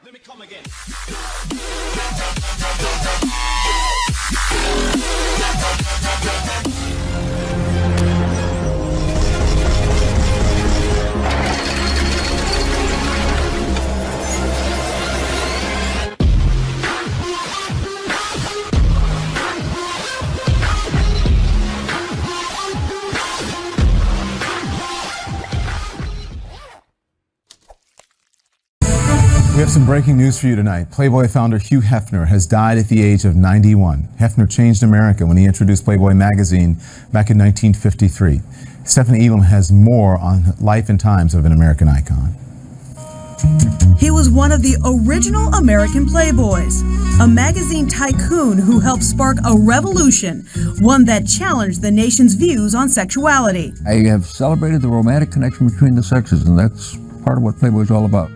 Let me come again. We have some breaking news for you tonight. Playboy founder Hugh Hefner has died at the age of 91. Hefner changed America when he introduced Playboy magazine back in 1953. Stephanie Elam has more on life and times of an American icon. He was one of the original American Playboys, a magazine tycoon who helped spark a revolution, one that challenged the nation's views on sexuality. I have celebrated the romantic connection between the sexes, and that's part of what Playboy is all about.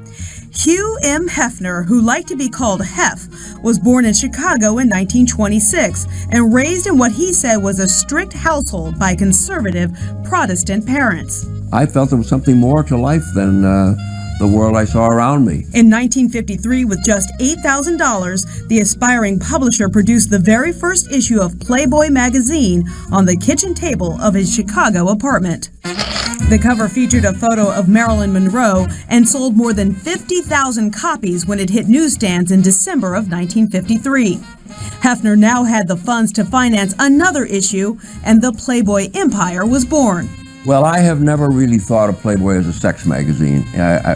Hugh M. Hefner, who liked to be called Hef, was born in Chicago in 1926 and raised in what he said was a strict household by conservative Protestant parents. I felt there was something more to life than the world I saw around me. In 1953, with just $8,000, the aspiring publisher produced the very first issue of Playboy magazine on the kitchen table of his Chicago apartment. The cover featured a photo of Marilyn Monroe and sold more than 50,000 copies when it hit newsstands in December of 1953. Hefner now had the funds to finance another issue, and the Playboy empire was born. Well, I have never really thought of Playboy as a sex magazine.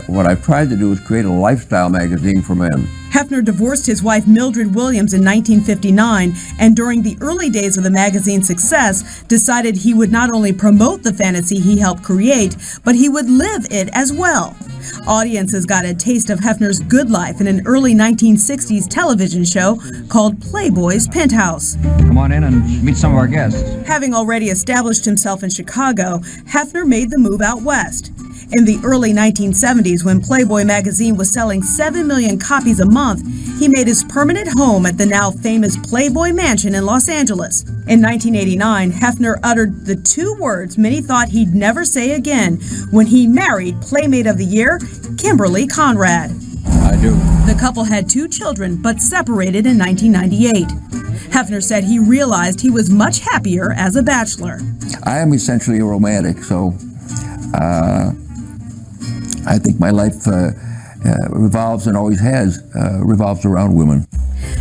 What I've tried to do is create a lifestyle magazine for men. Hefner divorced his wife Mildred Williams in 1959, and during the early days of the magazine's success, decided he would not only promote the fantasy he helped create, but he would live it as well. Audiences got a taste of Hefner's good life in an early 1960s television show called Playboy's Penthouse. Come on in and meet some of our guests. Having already established himself in Chicago, Hefner made the move out west. In the early 1970s, when Playboy magazine was selling 7 million copies a month, he made his permanent home at the now famous Playboy Mansion in Los Angeles. In 1989, Hefner uttered the two words many thought he'd never say again when he married Playmate of the Year, Kimberly Conrad. I do. The couple had 2 children, but separated in 1998. Hefner said he realized he was much happier as a bachelor. I am essentially a romantic, so I think my life revolves and always has revolves around women.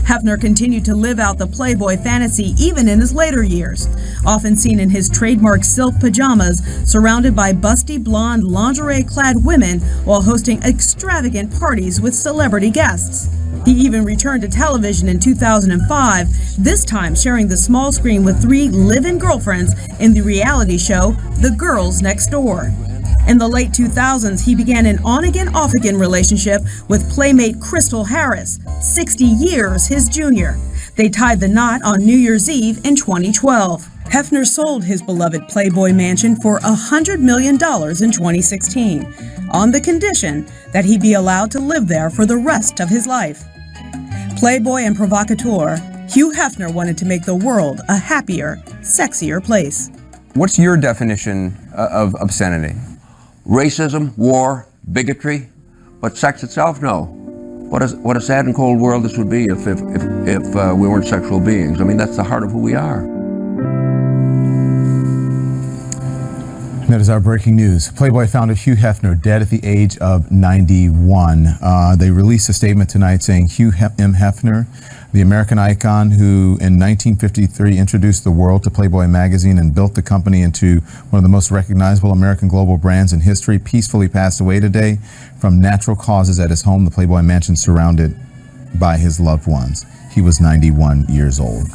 Hefner continued to live out the Playboy fantasy even in his later years, often seen in his trademark silk pajamas, surrounded by busty blonde lingerie-clad women while hosting extravagant parties with celebrity guests. He even returned to television in 2005, this time sharing the small screen with 3 live-in girlfriends in the reality show The Girls Next Door. In the late 2000s, he began an on-again, off-again relationship with Playmate Crystal Harris, 60 years his junior. They tied the knot on New Year's Eve in 2012. Hefner sold his beloved Playboy Mansion for $100 million in 2016, on the condition that he be allowed to live there for the rest of his life. Playboy and provocateur, Hugh Hefner wanted to make the world a happier, sexier place. What's your definition of obscenity? Racism, war, bigotry, but sex itself, no. What a sad and cold world this would be if we weren't sexual beings. I mean, that's the heart of who we are. That is our breaking news. Playboy founder Hugh Hefner dead at the age of 91. They released a statement tonight saying Hugh M. Hefner, the American icon who in 1953 introduced the world to Playboy magazine and built the company into one of the most recognizable American global brands in history, peacefully passed away today from natural causes at his home, the Playboy Mansion, surrounded by his loved ones. He was 91 years old.